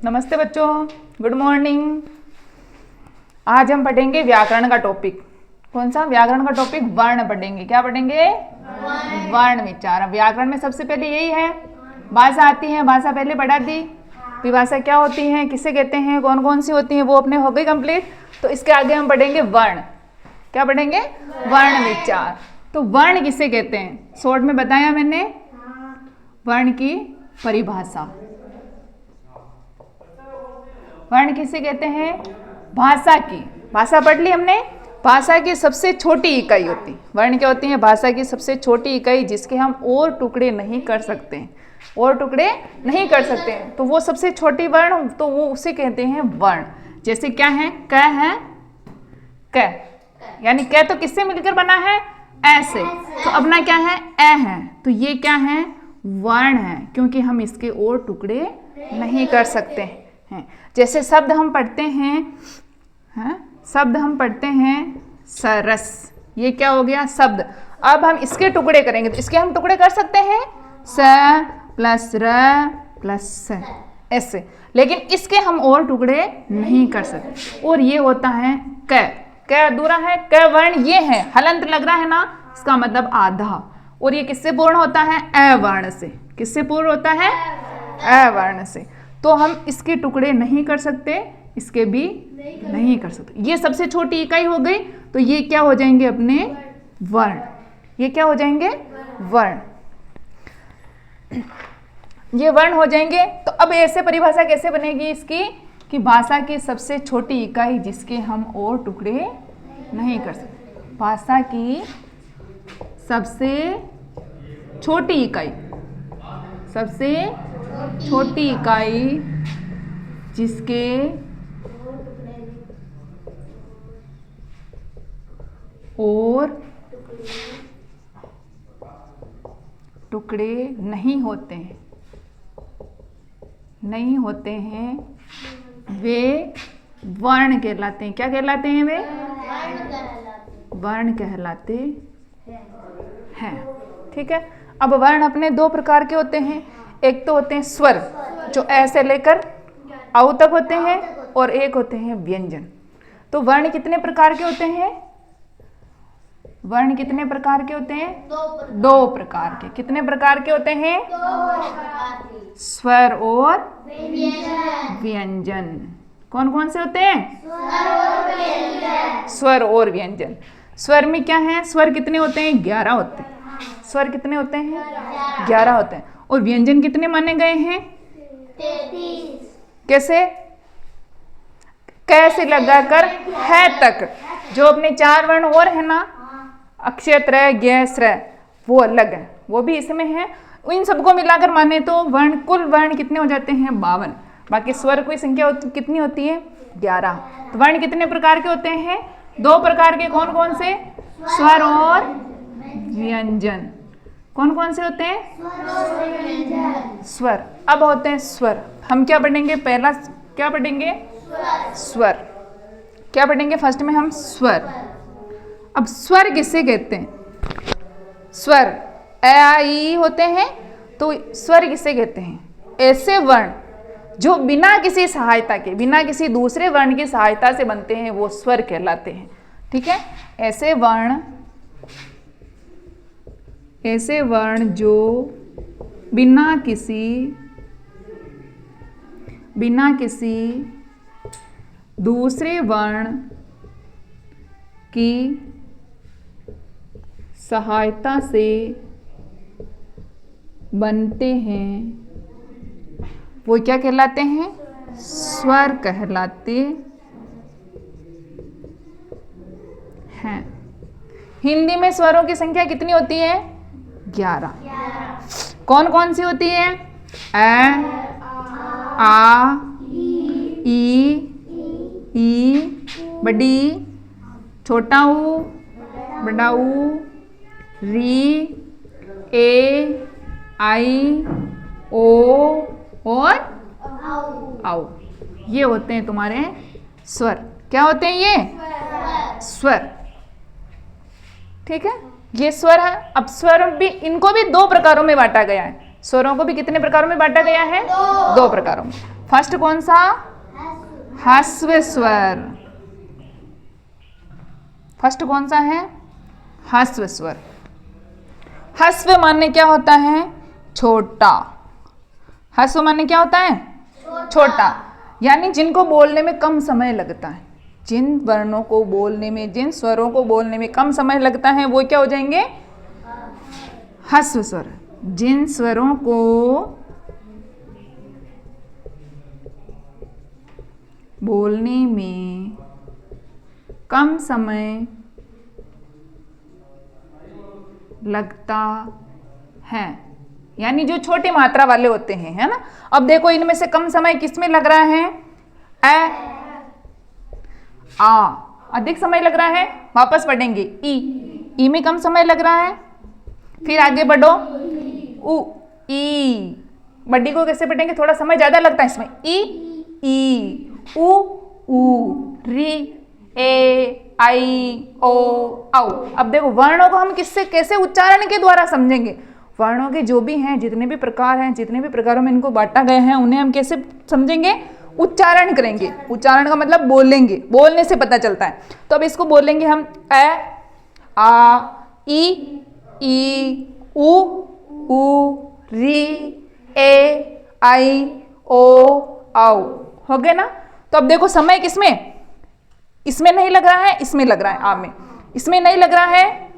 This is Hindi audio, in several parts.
नमस्ते बच्चों, गुड मॉर्निंग। आज हम पढ़ेंगे व्याकरण का टॉपिक। कौन सा व्याकरण का टॉपिक? वर्ण पढ़ेंगे। क्या पढ़ेंगे? वर्ण विचार। व्याकरण में सबसे पहले यही है, भाषा आती है, भाषा पहले पढ़ा दी। विभाषा क्या होती है, किसे कहते हैं, कौन कौन सी होती हैं, वो अपने हो गई कंप्लीट। तो इसके आगे हम पढ़ेंगे वर्ण। क्या पढ़ेंगे? वर्ण विचार। तो वर्ण किसे कहते हैं, शॉर्ट में बताया मैंने। वर्ण की परिभाषा। वर्ण किसे कहते हैं? भाषा की। भाषा पढ़ ली हमने। भाषा की सबसे छोटी इकाई होती है। वर्ण क्या होती है? भाषा की सबसे छोटी इकाई, जिसके हम और टुकड़े नहीं कर सकते हैं। और टुकड़े नहीं कर सकते हैं तो वो सबसे छोटी वर्ण, तो वो उसे कहते हैं वर्ण। जैसे क्या है? क है, क, यानी क तो किससे मिलकर बना है? ऐसे। तो अपना क्या है? ए है। तो ये क्या है? वर्ण है, क्योंकि हम इसके और टुकड़े नहीं कर सकते हैं। जैसे शब्द हम पढ़ते हैं, शब्द हम पढ़ते हैं सरस। ये क्या हो गया? शब्द। अब हम इसके टुकड़े करेंगे तो इसके हम टुकड़े कर सकते हैं, स प्लस र प्लस स, ऐसे। लेकिन इसके हम और टुकड़े नहीं कर सकते। और ये होता है क। क अधूरा है, क वर्ण ये है, हलंत लग रहा है ना, इसका मतलब आधा। और ये किससे पूर्ण होता है? अ वर्ण से। किससे पूर्ण होता है? अ वर्ण से। तो हम इसके टुकड़े नहीं कर सकते, इसके भी नहीं कर सकते। ये सबसे छोटी इकाई हो गई। तो ये क्या हो जाएंगे? अपने वर्ण। ये क्या हो जाएंगे? वर्ण। ये वर्ण हो जाएंगे। तो अब ऐसे परिभाषा कैसे बनेगी इसकी, कि भाषा की सबसे छोटी इकाई जिसके हम और टुकड़े नहीं कर सकते। भाषा की सबसे छोटी इकाई, सबसे छोटी इकाई जिसके और टुकड़े नहीं होते हैं, नहीं होते हैं, वे वर्ण कहलाते हैं। क्या कहलाते हैं? वे वर्ण कहलाते हैं। ठीक है। अब वर्ण अपने दो प्रकार के होते हैं। एक तो होते हैं स्वर, जो ऐसे लेकर औ तक होते हैं, और एक होते हैं व्यंजन। तो वर्ण कितने प्रकार के होते हैं? वर्ण कितने प्रकार के होते हैं? दो प्रकार के। कितने प्रकार के होते हैं? स्वर और व्यंजन। कौन कौन से होते हैं? स्वर और व्यंजन। स्वर में क्या है? स्वर कितने होते हैं? 11 होते हैं। स्वर कितने होते हैं? 11 होते हैं। और व्यंजन कितने माने गए हैं? 33। कैसे? कैसे लगाकर है तक। जो अपने 4 वर्ण और है ना, अक्षय त्रय ज्ञ श्रय, वो अलग है, वो भी इसमें है। इन सबको मिलाकर माने तो वर्ण, कुल वर्ण कितने हो जाते हैं? 52। बाकी स्वर की संख्या कितनी होती है? 11। तो वर्ण कितने प्रकार के होते हैं? 2 प्रकार के। कौन कौन से? स्वर और व्यंजन। कौन कौन से होते हैं? स्वर। अब होते हैं स्वर। हम क्या पढ़ेंगे? पहला क्या पढ़ेंगे? स्वर। क्या पढ़ेंगे? फर्स्ट में हम स्वर। अब स्वर किसे कहते हैं? स्वर ए आ ई होते हैं, तो स्वर किसे कहते हैं? ऐसे वर्ण जो बिना किसी सहायता के, बिना किसी दूसरे वर्ण की सहायता से बनते हैं, वो स्वर कहलाते हैं। ठीक है। ऐसे वर्ण, ऐसे वर्ण जो बिना किसी दूसरे वर्ण की सहायता से बनते हैं, वो क्या कहलाते हैं? स्वर कहलाते हैं। हिंदी में स्वरों की संख्या कितनी होती है? 11। कौन कौन सी होती है? ए, आ, ई, बड़ी, छोटा ऊ, बड़ा ऊ, री, ए, आई, ओ और आओ। ये होते हैं तुम्हारे स्वर। क्या होते हैं ये? स्वर। ठीक है। ये स्वर है। अब स्वर भी, इनको भी 2 प्रकारों में बांटा गया है। स्वरों को भी कितने प्रकारों में बांटा गया है? 2 प्रकारों में। फर्स्ट कौन सा? ह्रस्व स्वर। फर्स्ट कौन सा है? ह्रस्व स्वर। ह्रस्व माने क्या होता है? छोटा। ह्रस्व माने क्या होता है? छोटा। यानी जिनको बोलने में कम समय लगता है, जिन वर्णों को बोलने में, जिन स्वरों को बोलने में कम समय लगता है वो क्या हो जाएंगे? ह्रस्व स्वर। जिन स्वरों को बोलने में कम समय लगता है, यानी जो छोटी मात्रा वाले होते हैं, है ना। अब देखो इनमें से कम समय किसमें लग रहा है? ए, आ अधिक समय लग रहा है। वापस पढ़ेंगे ई में कम समय लग रहा है। फिर आगे बढ़ो, उ ई, बड्डी को कैसे पढ़ेंगे? थोड़ा समय ज्यादा लगता है इसमें। ई उ री ए आई ओ औ। अब देखो वर्णों को हम किससे, कैसे उच्चारण के द्वारा समझेंगे? वर्णों के जो भी हैं, जितने भी प्रकार हैं, जितने भी प्रकारों में इनको बांटा गया है, उन्हें हम कैसे समझेंगे? उच्चारण करेंगे। उच्चारण का मतलब बोलेंगे, बोलने से पता चलता है। तो अब इसको बोलेंगे हम ए आ ई उ री ए आई ओ औ। हो गए ना। तो अब देखो समय किसमें? इसमें नहीं लग रहा है, इसमें लग रहा है। आ में इसमें नहीं लग रहा है,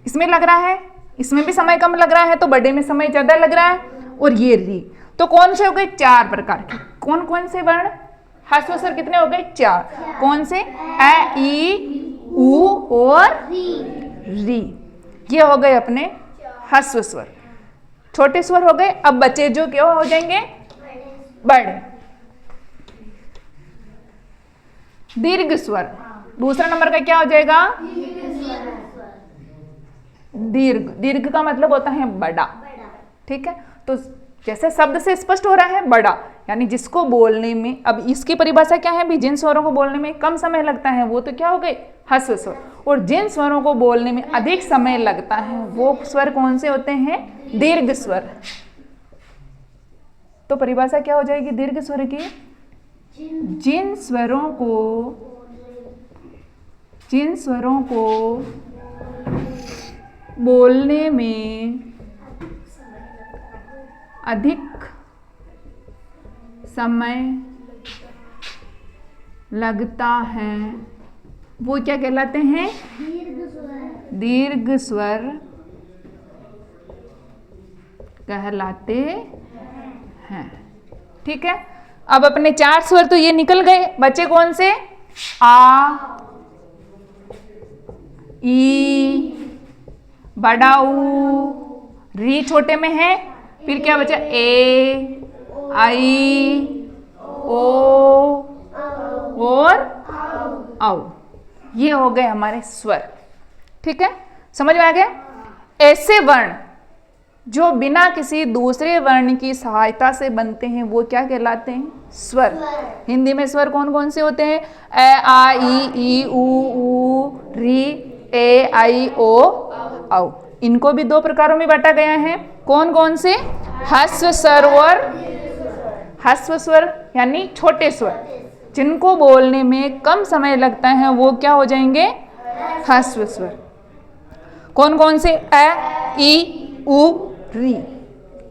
इसमें लग रहा है। इसमें भी समय कम लग रहा है, तो बड़े में समय ज्यादा लग रहा है। और ये री, तो कौन से हो गए? 4 प्रकार के। कौन कौन से वर्ण? ह्रस्व स्वर कितने हो गए? 4। कौन से? ए ई उ और री। ये हो गए अपने ह्रस्व स्वर। छोटे स्वर हो गए। अब बचे जो क्या हो जाएंगे? बड़े। दीर्घ स्वर। दूसरा नंबर का क्या हो जाएगा? दीर्घ। दीर्घ का मतलब होता है बड़ा। ठीक है, तो जैसे शब्द से स्पष्ट हो रहा है बड़ा, यानी जिसको बोलने में, अब इसकी परिभाषा क्या है भी? जिन स्वरों को बोलने में कम समय लगता है वो तो क्या हो गए? ह्रस्व स्वर। और जिन स्वरों को बोलने में अधिक समय लगता है वो स्वर कौन से होते हैं? दीर्घ स्वर। तो परिभाषा क्या हो जाएगी दीर्घ स्वर की? जिन स्वरों को बोलने में अधिक समय लगता है वो क्या कहलाते हैं? दीर्घ स्वर कहलाते हैं। ठीक है, अब अपने 4 स्वर तो ये निकल गए, बचे कौन से? आ ई, बड़ा ऊ, री छोटे में है। फिर क्या बचा? ए आई ओ और औ। ये हो गए हमारे स्वर। ठीक है, समझ में आ गया? ऐसे वर्ण जो बिना किसी दूसरे वर्ण की सहायता से बनते हैं वो क्या कहलाते हैं? स्वर। हिंदी में स्वर कौन कौन से होते हैं? ए आ ई उ री ए आई ओ औ। इनको भी 2 प्रकारों में बांटा गया है। कौन कौन से? ह्रस्व स्वर और ह्रस्व स्वर यानी छोटे स्वर। जिनको बोलने में कम समय लगता है वो क्या हो जाएंगे? ह्रस्व स्वर। कौन कौन से? ए ई उ री।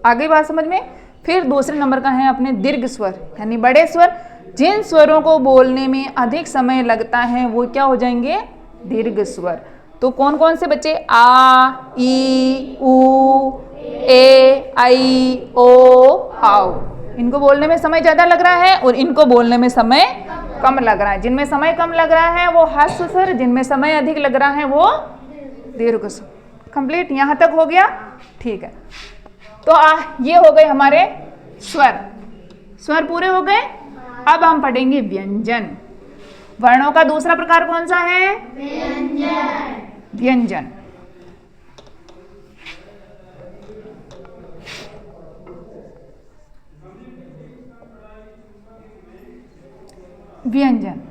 आगे बात समझ में। फिर दूसरे नंबर का है अपने दीर्घ स्वर यानी बड़े स्वर। जिन स्वरों को बोलने में अधिक समय लगता है वो क्या हो जाएंगे? दीर्घ स्वर। तो कौन कौन से बच्चे? आ ई उ ए आई ओ औ। इनको बोलने में समय ज्यादा लग रहा है और इनको बोलने में समय कम लग रहा है। जिनमें समय कम लग रहा है वो ह्रस्व स्वर, जिनमें समय अधिक लग रहा है वो दीर्घ स्वर। कंप्लीट यहां तक हो गया? ठीक है, तो ये हो गए हमारे स्वर। स्वर पूरे हो गए। अब हम पढ़ेंगे व्यंजन। वर्णों का दूसरा प्रकार कौन सा है? व्यंजन। व्यंजन।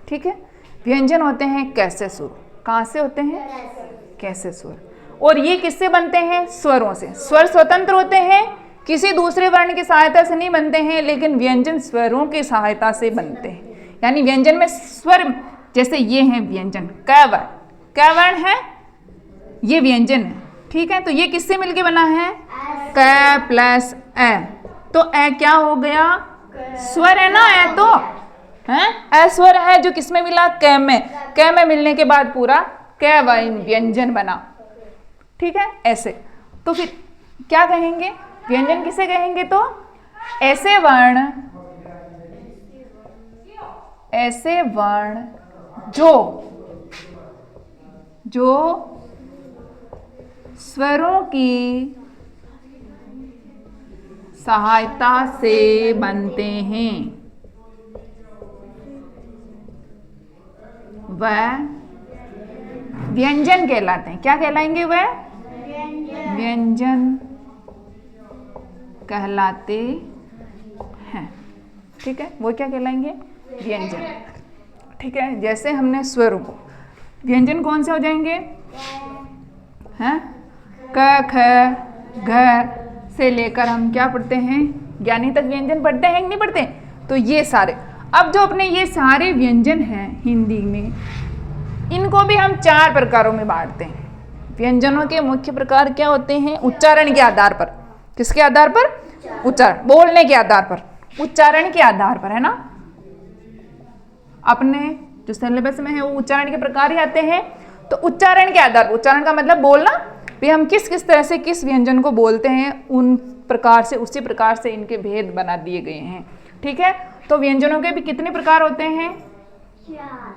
ठीक है, व्यंजन होते हैं कैसे सुर। कहां से होते हैं? कैसे सुर। और ये किससे बनते हैं? स्वरों से। स्वर स्वतंत्र होते हैं किसी दूसरे वर्ण की सहायता से नहीं बनते हैं, लेकिन व्यंजन स्वरों की सहायता से बनते हैं। यानी व्यंजन में स्वर, जैसे ये है व्यंजन, क वर्ण है, ये व्यंजन है, ठीक है। तो ये किससे मिलके बना है? क प्लस ए। तो ए क्या हो गया? स्वर है ना, ए तो है, ए स्वर है जो किसमें मिला? क में। क में मिलने के बाद पूरा क व्यंजन बना, ठीक है। ऐसे तो फिर क्या कहेंगे? व्यंजन किसे कहेंगे? तो ऐसे वर्ण जो स्वरों की सहायता से बनते हैं वह व्यंजन कहलाते हैं। क्या कहलाएंगे? वह व्यंजन कहलाते हैं, ठीक है। वो क्या कहलाएंगे? व्यंजन, ठीक है। जैसे हमने स्वरों को, व्यंजन कौन से हो जाएंगे? हैं? क ख घ से लेकर हम क्या पढ़ते हैं? ज्ञानी तक व्यंजन पढ़ते हैं कि नहीं पढ़ते? तो ये सारे, अब जो अपने ये सारे व्यंजन हैं हिंदी में, इनको भी हम 4 प्रकारों में बांटते हैं। व्यंजनों के मुख्य प्रकार क्या होते हैं? उच्चारण के आधार पर। किसके आधार पर? उच्चारण, बोलने के आधार पर, उच्चारण के आधार पर, है ना। अपने जो सिलेबस में है वो उच्चारण के प्रकार ही आते हैं। तो उच्चारण के आधार पर, उच्चारण का मतलब बोलना, भी हम किस किस तरह से किस व्यंजन को बोलते हैं, उन प्रकार से, उसी प्रकार से इनके भेद बना दिए गए हैं, ठीक है। तो व्यंजनों के भी कितने प्रकार होते हैं? 4।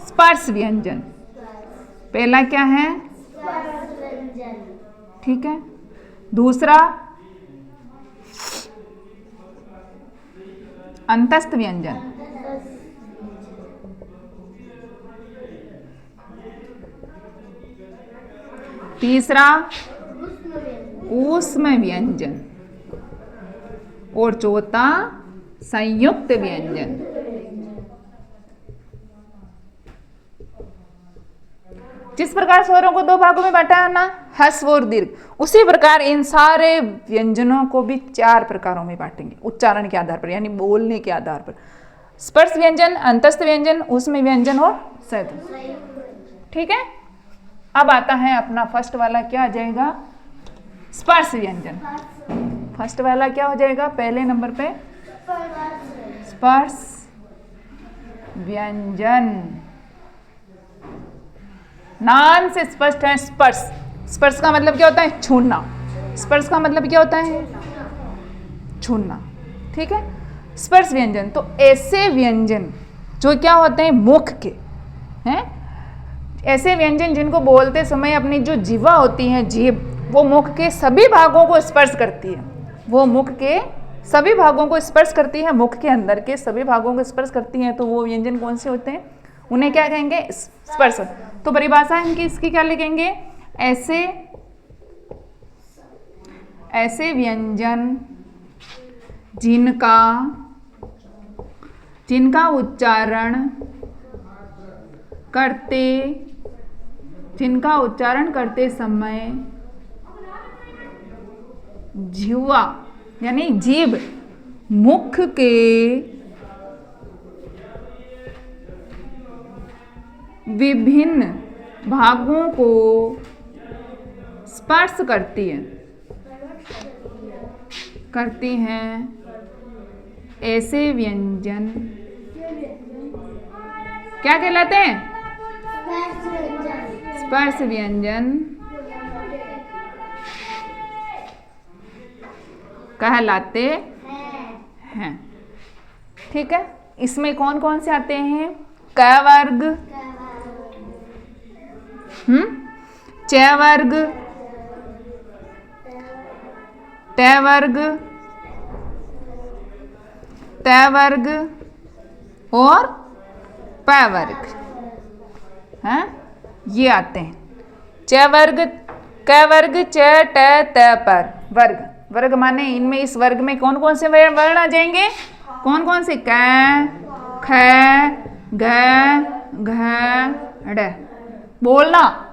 स्पर्श व्यंजन पहला क्या है? ठीक है। दूसरा अंतस्थ व्यंजन, तीसरा ऊष्म व्यंजन, और चौथा संयुक्त व्यंजन। जिस प्रकार स्वरों को 2 भागों में बांटा है ना, ह्रस्व और दीर्घ, उसी प्रकार इन सारे व्यंजनों को भी 4 प्रकारों में बांटेंगे उच्चारण के आधार पर, यानी बोलने के आधार पर। स्पर्श व्यंजन, अंतस्थ व्यंजन, ऊष्म व्यंजन और संयुक्त, ठीक है। अब आता है अपना फर्स्ट वाला, क्या आ जाएगा? स्पर्श व्यंजन। फर्स्ट वाला क्या हो जाएगा? पहले नंबर पे स्पर्श व्यंजन, नाम से स्पष्ट है। स्पर्श, स्पर्श का मतलब क्या होता है? छूना। स्पर्श का मतलब क्या होता है? छूना, ठीक है। स्पर्श व्यंजन, तो ऐसे व्यंजन जो क्या होते हैं? मुख के हैं, ऐसे व्यंजन जिनको बोलते समय अपनी जो जीवा होती है, जीभ, वो मुख के सभी भागों को स्पर्श करती है। वो मुख के सभी भागों को स्पर्श करती है, मुख के अंदर के सभी भागों को स्पर्श करती है। तो वो व्यंजन कौन से होते हैं? उन्हें क्या कहेंगे? स्पर्श। तो परिभाषा इनकी इसकी क्या लिखेंगे? ऐसे व्यंजन जिनका उच्चारण करते समय जिह्वा यानी जीभ मुख के विभिन्न भागों को स्पर्श करती हैं, ऐसे व्यंजन क्या कहलाते हैं? स्पर्श व्यंजन कहलाते हैं, ठीक है। इसमें कौन कौन से आते हैं? क वर्ग, च वर्ग, ट वर्ग, त वर्ग और प वर्ग, हैं, ये आते हैं। च वर्ग, क वर्ग, च ट त पर वर्ग। वर्ग माने इनमें, इस वर्ग में कौन कौन से वर्ण आ जाएंगे? कौन कौन से? क, ख, ग, घ ड़। बोलना।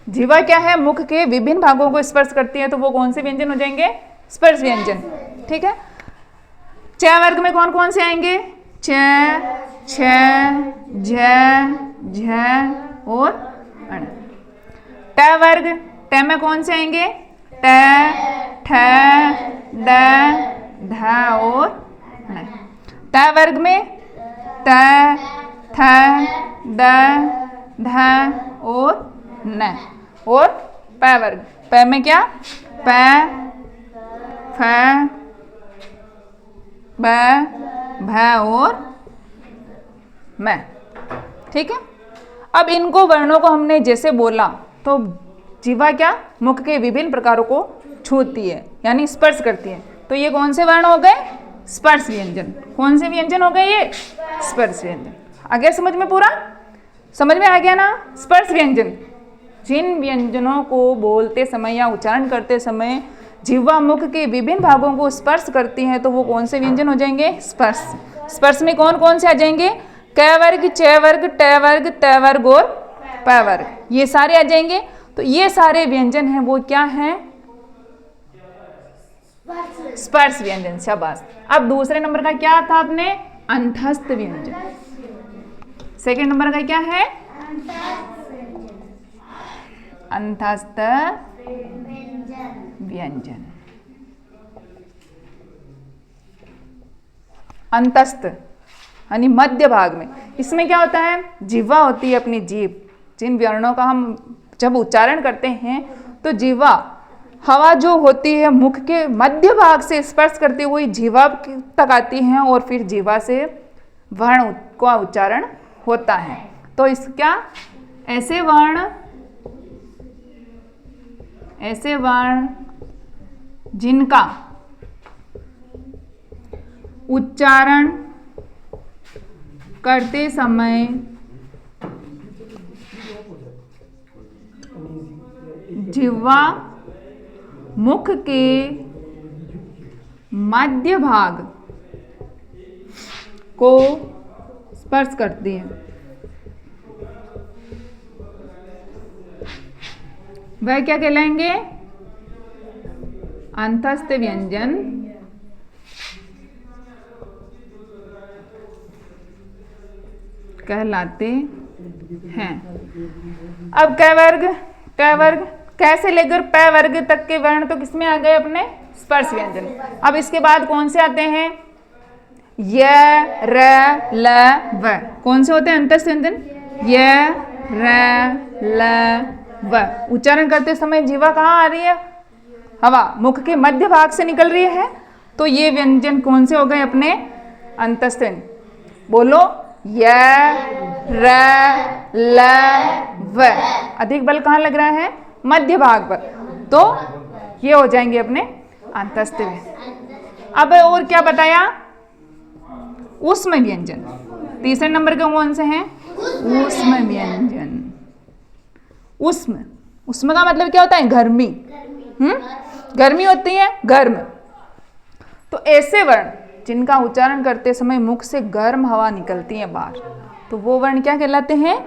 जीवा क्या है? मुख के विभिन्न भागों को स्पर्श करती है, तो वो कौन से व्यंजन हो जाएंगे? स्पर्श व्यंजन। ठीक है। च वर्ग में कौन कौन से आएंगे? च, छ, झ, झ और अण। ट वर्ग, ट में कौन से आएंगे? ट, ठ, ड, ध और ण। ट वर्ग में त, थ, द, ध और न। और प वर्ग, प में क्या? प, फ, ब, भ और म। ठीक है। अब इनको वर्णों को हमने जैसे बोला तो जीवा क्या? मुख के विभिन्न प्रकारों को छूती है, यानी स्पर्श करती है। तो ये कौन से वर्ण हो गए? स्पर्श व्यंजन। कौन से व्यंजन हो गए ये? स्पर्श व्यंजन। आ गया समझ में? पूरा समझ में आ गया ना? स्पर्श व्यंजन जिन व्यंजनों को बोलते समय या उच्चारण करते समय जिह्वा मुख के विभिन्न भागों को स्पर्श करती है, तो वो कौन से व्यंजन हो जाएंगे? स्पर्श। स्पर्श में कौन कौन से आ जाएंगे? क वर्ग, च वर्ग, ट वर्ग, त वर्ग और प वर्ग, ये सारे आ जाएंगे। तो ये सारे व्यंजन हैं वो क्या हैं? स्पर्श व्यंजन। शाबाश। अब दूसरे नंबर का क्या था अपने? अंतस्थ व्यंजन। सेकंड नंबर का क्या है? अंतस्थ व्यंजन। अंतस्थ यानी मध्य भाग में। इसमें क्या होता है? जिह्वा होती है अपनी जीभ। जिन वर्णों का हम जब उच्चारण करते हैं तो जिह्वा हवा जो होती है मुख के मध्य भाग से स्पर्श करती हुई जिह्वा तक आती है और फिर जिह्वा से वर्ण का उच्चारण होता है। तो इस क्या? ऐसे वर्ण जिनका उच्चारण करते समय जिह्वा मुख के मध्य भाग को स्पर्श करती है, वह क्या कहलाएंगे? अंतस्थ व्यंजन कहलाते हैं। अब क वर्ग, क वर्ग कैसे लेकर प वर्ग तक के वर्ण तो किसमें आ गए? अपने स्पर्श व्यंजन। अब इसके बाद कौन से आते हैं? य, र, ल, व। कौन से होते हैं अंतस्थ व्यंजन? य, र, ल, व। उच्चारण करते समय जीवा कहाँ आ रही है? हवा मुख के मध्य भाग से निकल रही है, तो ये व्यंजन कौन से हो गए? अपने अंतस्थ व्यंजन। बोलो। य, र, ल, व। अधिक बल कहाँ लग रहा है? मध्य भाग पर, तो ये हो जाएंगे अपने अंतस्थ व्यंजन। अब और क्या बताया? ऊष्म व्यंजन। तीसरे नंबर के कौन से हैं? ऊष्म व्यंजन। ऊष्म का मतलब क्या होता है? गर्मी। गर्मी होती है, गर्म। तो ऐसे वर्ण जिनका उच्चारण करते समय मुख से गर्म हवा निकलती है बाहर, तो वो वर्ण क्या कहलाते हैं?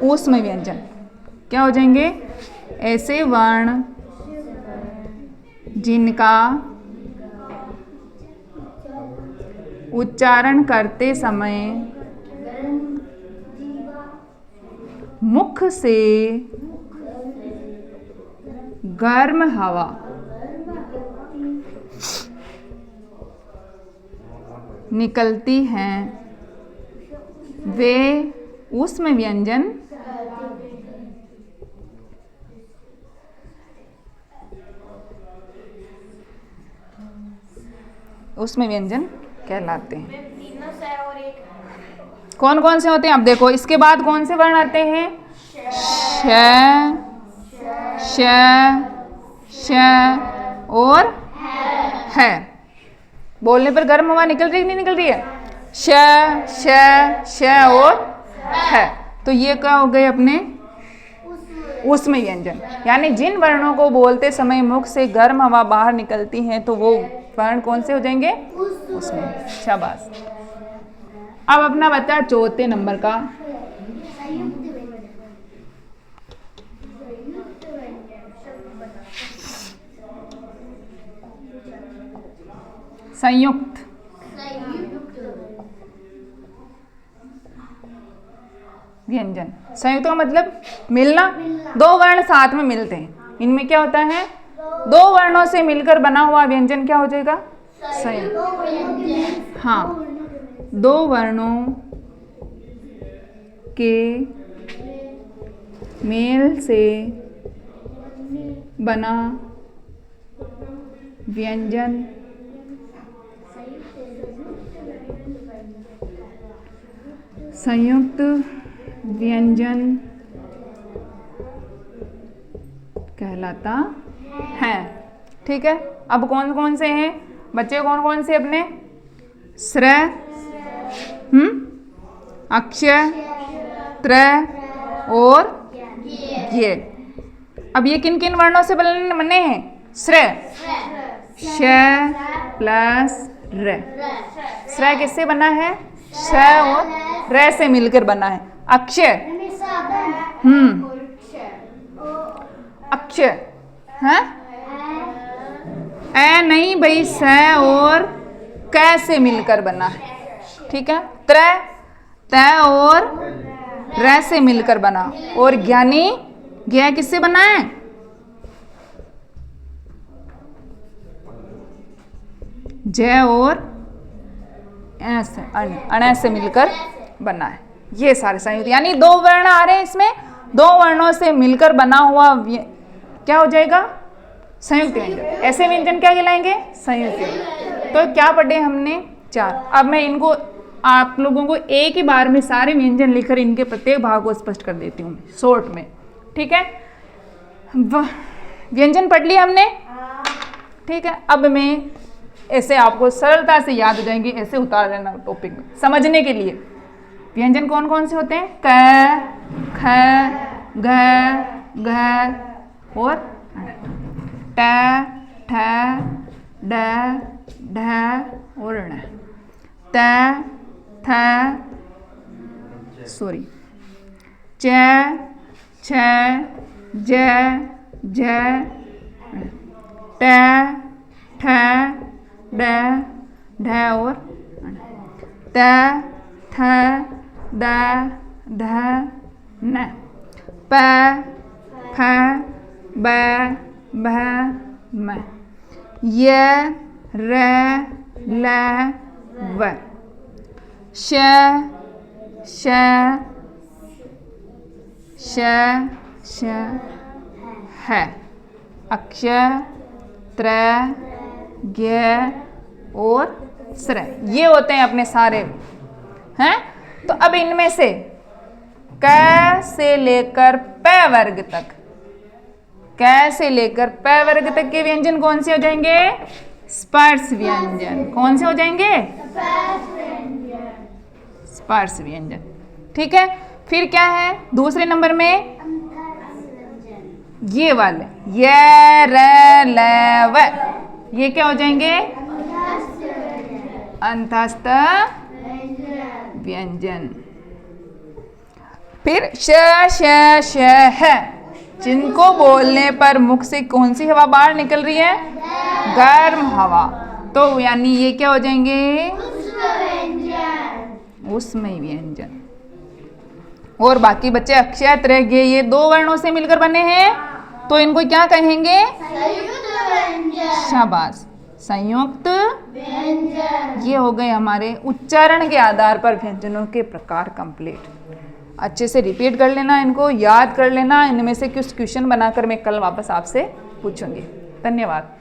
ऊष्म व्यंजन। क्या हो जाएंगे? ऐसे वर्ण जिनका उच्चारण करते समय मुख से गर्म हवा निकलती हैं, वे ऊष्म व्यंजन कहलाते हैं। कौन कौन से होते हैं? अब देखो इसके बाद कौन से वर्ण आते हैं? श, श, श और है। बोलने पर गर्म हवा निकल रही नहीं निकल रही है? श, श, श और है। तो ये क्या हो गए? अपने ऊष्म व्यंजन। यानी जिन वर्णों को बोलते समय मुख से गर्म हवा बाहर निकलती है, तो वो वर्ण कौन से हो जाएंगे? ऊष्म। शाबाश। अब अपना बच्चा चौथे नंबर का संयुक्त। व्यंजन संयुक्त का मतलब मिलना, दो वर्ण साथ में मिलते हैं। इनमें क्या होता है, दो वर्णों से मिलकर बना हुआ व्यंजन क्या हो जाएगा, संयुक्त। हाँ, दो वर्णों के मेल से बना व्यंजन संयुक्त व्यंजन कहलाता है। ठीक है, अब कौन कौन से हैं बच्चे, कौन कौन से अपने, श्रय, अक्षय, त्रय और ये। अब ये किन किन वर्णों से बने हैं, श्रय, श प्लस र। श्रय किससे बना है, श और र से मिलकर बना है। अक्षय, अक्षय है, ए नहीं भाई, स और क से मिलकर बना है। ठीक है, त्रय, त और र से मिलकर बना। और ज्ञानी, ज्ञ किससे बना है, जय और ऐसे अण से मिलकर बना है। ये सारे संयुक्त, यानी दो वर्ण आ रहे हैं इसमें, दो वर्णों से मिलकर बना हुआ क्या हो जाएगा, संयुक्त व्यंजन। ऐसे व्यंजन क्या कहलाएंगे, संयुक्त व्यंजन। तो क्या पढ़े हमने, चार। अब मैं इनको आप लोगों को एक ही बार में सारे व्यंजन लिखकर इनके प्रत्येक भाग को स्पष्ट कर देती हूँ शॉर्ट में। ठीक है, व्यंजन पढ़ लिए हमने। ठीक है, अब मैं ऐसे आपको सरलता से याद हो जाएंगे, ऐसे उतार लेना टॉपिक में समझने के लिए। व्यंजन कौन कौन से होते हैं, क, ख, घ, घ और ट, ठ, ड, ढ और ण। त, थ, सॉरी, च, छ, ज, झ, ट, ठ, ड, ढ और त, थ, द, ध, न। प, फ, ब, भ, म। य, र, ल, व। श, श, श, श, है। अक्षय, त्रय, ज्ञ और श्रय, ये होते हैं अपने सारे हैं। तो अब इनमें से क से लेकर प वर्ग तक, क से लेकर प वर्ग तक के व्यंजन कौन से हो जाएंगे, स्पर्श व्यंजन। कौन से हो जाएंगे, स्पर्श व्यंजन। ठीक है, फिर क्या है दूसरे नंबर में, ये वाले य, र, ल, व, ये क्या हो जाएंगे, अंतस्थ व्यंजन। फिर श, श, श, है, जिनको बोलने पर मुख से कौन सी हवा बाहर निकल रही है, गर्म हवा। तो यानी ये क्या हो जाएंगे, उष्मय व्यंजन। और बाकी बच्चे अक्षय, त्रय, ज्ञ, ये दो वर्णों से मिलकर बने हैं, तो इनको क्या कहेंगे, शाबाश, संयुक्त व्यंजन। ये हो गए हमारे उच्चारण के आधार पर व्यंजनों के प्रकार कंप्लीट। अच्छे से रिपीट कर लेना, इनको याद कर लेना। इनमें से कुछ क्वेश्चन बनाकर मैं कल वापस आपसे पूछूंगी। धन्यवाद।